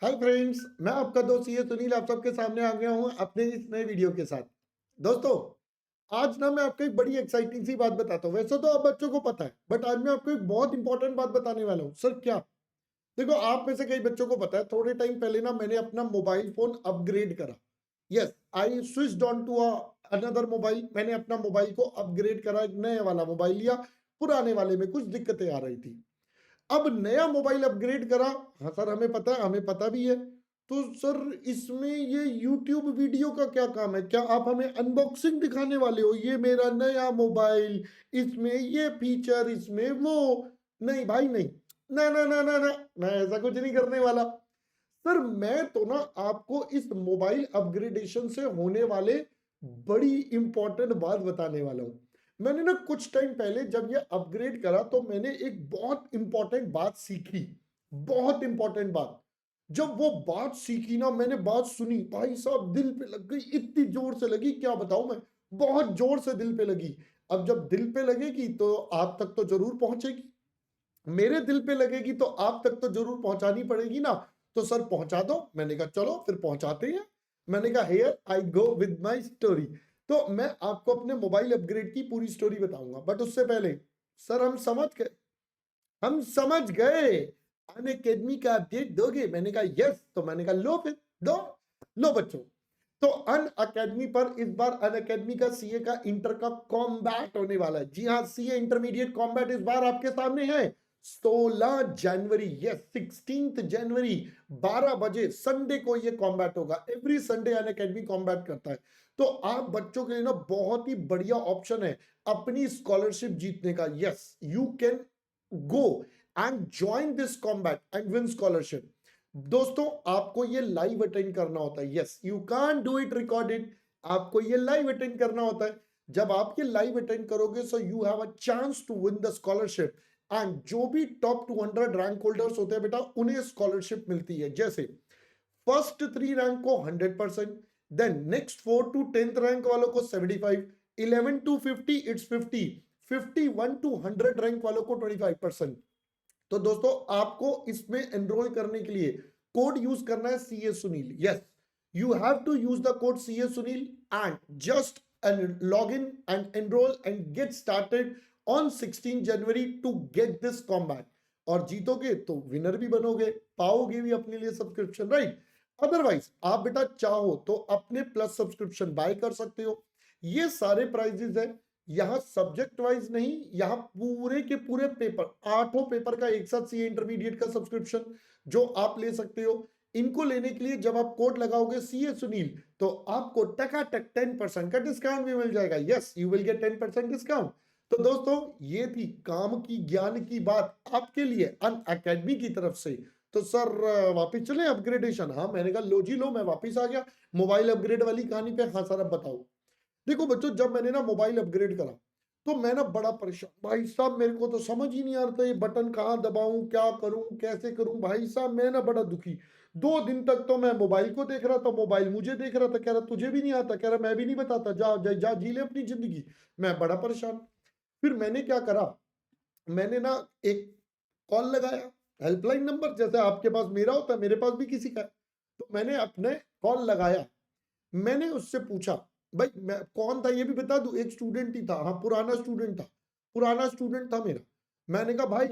Hi friends, मैं आपका दोस्त ये सुनील आप सबके सामने आ गया हूँ अपने इस नए वीडियो के साथ। दोस्तों, आज ना मैं आपको एक बड़ी एक्साइटिंग सी बात बताता हूँ। वैसे तो आप बच्चों को पता है, बट आज मैं आपको एक बहुत इंपॉर्टेंट बात बताने वाला हूँ। सर क्या? देखो, आप में से कई बच्चों को पता है, थोड़े टाइम पहले ना मैंने अपना मोबाइल फोन अपग्रेड करा। Yes, I switched on to another mobile. मैंने अपना मोबाइल को अपग्रेड करा, एक नए वाला मोबाइल लिया। पुराने वाले में कुछ दिक्कतें आ रही थी। अब नया मोबाइल अपग्रेड करा। हाँ सर, हमें पता है, हमें पता भी है। तो सर, इसमें ये यूट्यूब वीडियो का क्या काम है? क्या आप हमें अनबॉक्सिंग दिखाने वाले हो? ये मेरा नया मोबाइल, इसमें ये फीचर, इसमें वो। नहीं भाई, नहीं। ना ना ना ना ना, मैं ऐसा कुछ नहीं करने वाला। सर, मैं तो ना आपको इस मोबाइल अपग्रेडेशन से होने वाले बड़ी इंपॉर्टेंट बात बताने वाला हूं। मैंने ना कुछ टाइम पहले जब ये अपग्रेड करा तो मैंने एक बहुत इंपॉर्टेंट बात सीखी। बहुत इंपॉर्टेंट बात। जब वो बात सीखी ना, मैंने बात सुनी, भाई साहब दिल पे लग गई। इतनी जोर से लगी, क्या बताऊं मैं। बहुत जोर से दिल पे लगी। अब जब दिल पे लगेगी तो आप तक तो जरूर पहुंचेगी। मेरे दिल पे लगेगी तो आप तक तो जरूर पहुंचानी पड़ेगी ना। तो सर पहुंचा दो। मैंने कहा चलो फिर पहुंचाते हैं। मैंने कहा here I go with my story. तो मैं आपको अपने मोबाइल अपग्रेड की पूरी स्टोरी बताऊंगा, बट उससे पहले सर, हम समझ गए। अन अकेडमी का अपडेट दोगे? मैंने कहा यस। तो मैंने कहा लो फिर, दो। लो बच्चों। तो अन अकेडमी पर इस बार अन अकेडमी का सीए का इंटर का कॉम्बैट होने वाला है। जी हाँ, सीए इंटरमीडिएट कॉम्बैट इस बार आपके सामने है। 16 जनवरी, यस 16 जनवरी, 12 बजे संडे को ये कॉम्बैट होगा। एवरी संडे अन अकेडमी कॉम्बैट करता है। तो आप बच्चों के लिए ना बहुत ही बढ़िया ऑप्शन है अपनी स्कॉलरशिप जीतने का। Yes, you can go and join this combat and win scholarship. दोस्तों, आपको ये लाइव अटेंड करना होता है। Yes, you can't do it recorded. आपको ये लाइव अटेंड करना होता है। जब आप ये लाइव अटेंड करोगे so you have a chance to win the scholarship. And जो भी टॉप 200 रैंक होल्डर्स होते हैं बेटा, उन्हें स्कॉलरशिप मिलती है। जैसे फर्स्ट 3 रैंक को 100%, then next 4 to 10th rank वालों को 75, 11 to 50 इट्स 50, 51 to 100 रैंक वालों को 25%। तो दोस्तों, आपको इसमें एनरोल करने के लिए कोड यूज करना है CA Sunil. Yes, you have to use the code CA Sunil and just log in and enrol and get started on 16 January to get this combat. और जीतोगे तो विनर भी बनोगे, पाओगे भी अपने लिए सब्सक्रिप्शन, राइट। अदरवाइज आप बेटा चाहो तो अपने प्लस सब्सक्रिप्शन बाय कर सकते हो। ये सारे प्राइजेस है। यहाँ सब्जेक्ट वाइज नहीं, यहाँ पूरे के पूरे पेपर, 8 पेपर का एक साथ सीए इंटरमीडिएट का सब्सक्रिप्शन जो आप ले सकते हो। इनको लेने के लिए जब आप कोड लगाओगे सीए सुनील, तो आपको टकाटक 10% का डिस्काउंट भी मिल जाएगा। Yes, you will get 10% discount. तो दोस्तों, ये थी काम की ज्ञान की बात आपके लिए अन अकेडमी की तरफ से। तो सर, वापिस चले अपग्रेडेशन? हाँ, मैंने कहा लो जी लो, मैं वापिस आ गया मोबाइल अपग्रेड वाली कहानी पे। हाँ सर, अब बताओ। देखो बच्चों, जब मैंने ना मोबाइल अपग्रेड करा तो मैं ना बड़ा परेशान। भाई साहब, मेरे को तो समझ ही नहीं आ रहा था ये बटन कहाँ दबाऊं, क्या करूं, कैसे करूं। भाई साहब, मैं ना बड़ा दुखी। 2 दिन तक तो मैं मोबाइल को देख रहा था, मोबाइल मुझे देख रहा था। कह रहा तुझे भी नहीं आता, कह रहा मैं भी नहीं बताता, जा जा, जा जी ले अपनी जिंदगी। मैं बड़ा परेशान। फिर मैंने क्या करा, मैंने ना एक कॉल लगाया, हेल्पलाइन नंबर जैसे आपके पास मेरा होता है, मेरे पास भी किसी का है। तो मैंने अपने कॉल लगाया। मैंने उससे पूछा, भाई मैं कौन था ये भी बता दूं? एक स्टूडेंट ही था। हाँ, पुराना स्टूडेंट था। पुराना स्टूडेंट था मेरा। मैंने कहा भाई,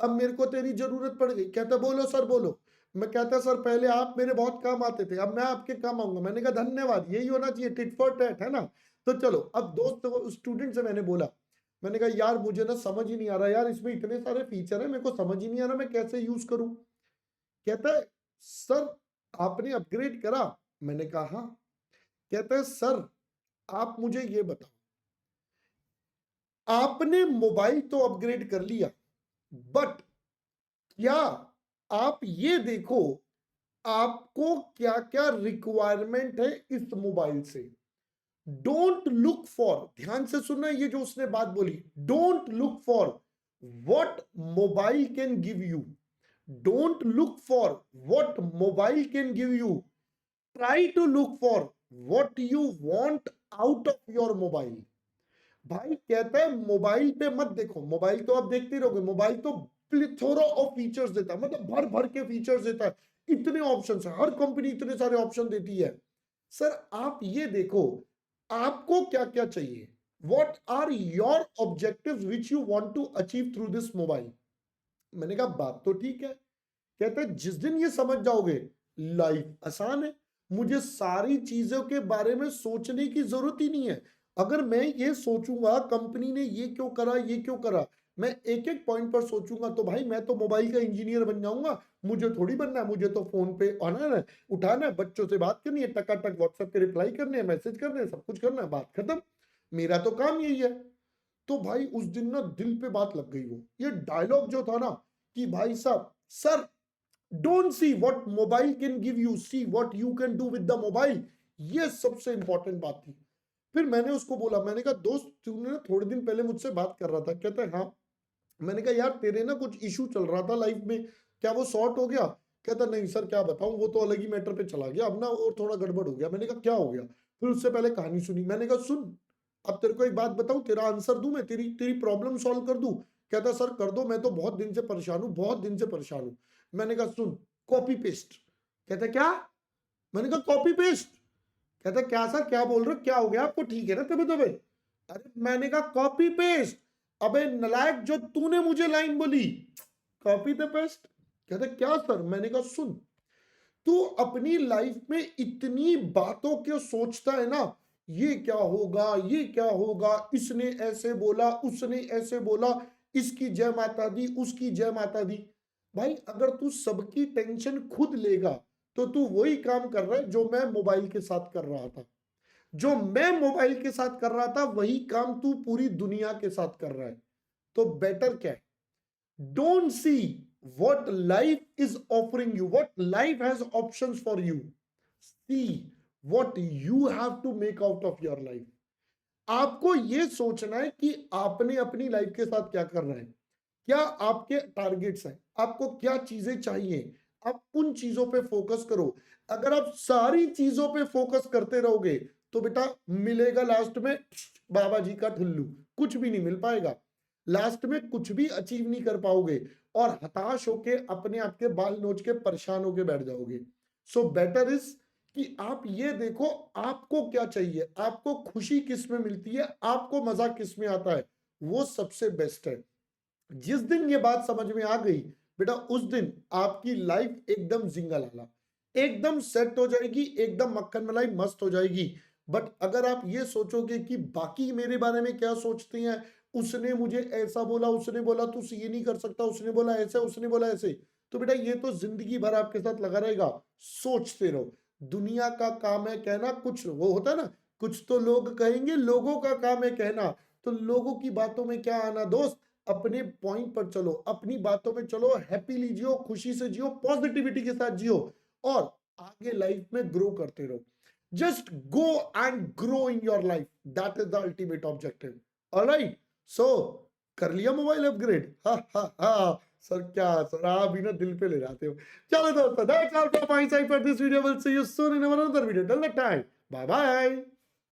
अब मेरे को तेरी जरूरत पड़ गई। कहता बोलो सर बोलो। मैं कहता सर, पहले आप मेरे बहुत काम आते थे, अब मैं आपके काम आऊंगा। मैंने कहा धन्यवाद, यही होना चाहिए, टिट फॉर टैट, है ना। तो चलो, अब दोस्त स्टूडेंट से मैंने बोला, मैंने कहा यार मुझे ना समझ ही नहीं आ रहा यार, इसमें इतने सारे फीचर है, मेरे को समझ ही नहीं आ रहा मैं कैसे यूज करूं। कहता है सर, आपने अपग्रेड करा? मैंने कहा हाँ। कहता है सर, आप मुझे ये बताओ, आपने मोबाइल तो अपग्रेड कर लिया, बट क्या आप ये देखो आपको क्या क्या रिक्वायरमेंट है इस मोबाइल से। डोंट लुक फॉर, ध्यान से सुनना ये जो उसने बात बोली, don't look for what mobile can give you. Don't look for what mobile can give you, try to look for what you want out of your mobile. भाई कहता है मोबाइल पे मत देखो, मोबाइल तो आप देखते रहोगे, मोबाइल तो प्लिथोरा ऑफ फीचर्स देता है, मतलब भर भर के फीचर्स देता है। इतने ऑप्शन है, हर कंपनी इतने सारे ऑप्शन देती है। सर आप ये देखो आपको क्या क्या चाहिए, what are your objectives which you want to achieve through this mobile. मैंने कहा बात तो ठीक है। कहते हैं जिस दिन ये समझ जाओगे लाइफ आसान है, मुझे सारी चीजों के बारे में सोचने की जरूरत ही नहीं है। अगर मैं ये सोचूंगा कंपनी ने ये क्यों करा ये क्यों करा, मैं एक एक पॉइंट पर सोचूंगा तो भाई मैं तो मोबाइल का इंजीनियर बन जाऊंगा। मुझे थोड़ी बनना है, मुझे तो फोन पे आना है, उठाना है, बच्चों से बात करनी है, टकाटक व्हाट्सएप पे रिप्लाई करने हैं, मैसेज करने हैं, सब कुछ करना है, बात खत्म। मेरा तो काम यही है। तो भाई उस दिन ना दिल पे बात लग गई। वो ये डायलॉग जो था ना कि भाई साहब sir don't see what mobile can give you, see what you can do with the mobile, ये सबसे इंपॉर्टेंट बात थी। फिर मैंने उसको बोला, मैंने कहा दोस्त तूने ना थोड़े दिन पहले मुझसे बात कर रहा था। कहता है हाँ। मैंने कहा यार तेरे ना कुछ इशू चल रहा था लाइफ में, क्या वो सॉर्ट हो गया? कहता नहीं सर क्या बताऊं, वो तो अलग ही मैटर पे चला गया अब ना, और थोड़ा गड़बड़ हो गया। मैंने कहा क्या हो गया? फिर उससे पहले कहानी सुनी। मैंने कहा सुन अब तेरे को एक बात बताऊं, तेरा आंसर दूं मैं, तेरी तेरी प्रॉब्लम सॉल्व कर दूं? कहता सर कर दो, मैं तो बहुत दिन से परेशान हूं, बहुत दिन से परेशान हूं। मैंने कहा सुन कॉपी पेस्ट। कहता क्या? मैंने कहा कॉपी पेस्ट। कहता क्या सर क्या बोल रहे हो, क्या हो गया आपको, ठीक है ना तबे तबे? अरे मैंने कहा कॉपी पेस्ट। अबे नलायक जो तूने मुझे लाइन बोली कॉपी द पेस्ट। कहता क्या सर? मैंने कहा सुन तू अपनी लाइफ में इतनी बातों के सोचता है ना, ये क्या होगा ये क्या होगा, इसने ऐसे बोला उसने ऐसे बोला, इसकी जय माता दी उसकी जय माता दी। भाई अगर तू सबकी टेंशन खुद लेगा तो तू वही काम कर रहा है जो मैं मोबाइल के साथ कर रहा था। जो मैं मोबाइल के साथ कर रहा था वही काम तू पूरी दुनिया के साथ कर रहा है। तो बेटर क्या है, don't see what life is offering you, what life has options for you, see what you have to make out of your life। आपको ये सोचना है कि आपने अपनी लाइफ के साथ क्या करना है, क्या आपके टारगेट्स हैं, आपको क्या चीजें चाहिए, आप उन चीजों पे फोकस करो। अगर आप सारी चीजों पे फोकस करते रहोगे तो बेटा मिलेगा लास्ट में बाबा जी का ठुल्लू, कुछ भी नहीं मिल पाएगा, लास्ट में कुछ भी अचीव नहीं कर पाओगे और हताश होके अपने आप के बाल नोच के परेशान होके बैठ जाओगे। सो बेटर इज कि आप ये देखो आपको क्या चाहिए, आपको खुशी किस में मिलती है, आपको मजा किस में आता है, वो सबसे बेस्ट है। जिस दिन ये बात समझ में आ गई बेटा उस दिन आपकी लाइफ एकदम जिंगालाला, एकदम सेट हो जाएगी, एकदम मक्खन मलाई मस्त हो जाएगी। बट अगर आप ये सोचोगे कि बाकी मेरे बारे में क्या सोचते हैं, उसने मुझे ऐसा बोला, उसने बोला तू ये नहीं कर सकता, उसने बोला ऐसे, उसने बोला ऐसे, तो बेटा ये तो जिंदगी भर आपके साथ लगा रहेगा। सोचते रहो। दुनिया का काम है कहना, कुछ वो होता है ना, कुछ तो लोग कहेंगे, लोगों का काम है कहना। तो लोगों की बातों में क्या आना दोस्त, अपने पॉइंट पर चलो, अपनी बातों में चलो, हैप्पीली जियो, खुशी से जियो, पॉजिटिविटी के साथ जियो और आगे लाइफ में ग्रो करते रहो। Just go and grow in your life, that is the ultimate objective. Alright, so कर लिया मोबाइल अपग्रेड? हा हा हा सर, क्या सर आप भी ना दिल पे ले जाते हो। चलो दोस्तों, that's all from my side for this video. Will see you soon in our another video. Till that time, bye bye.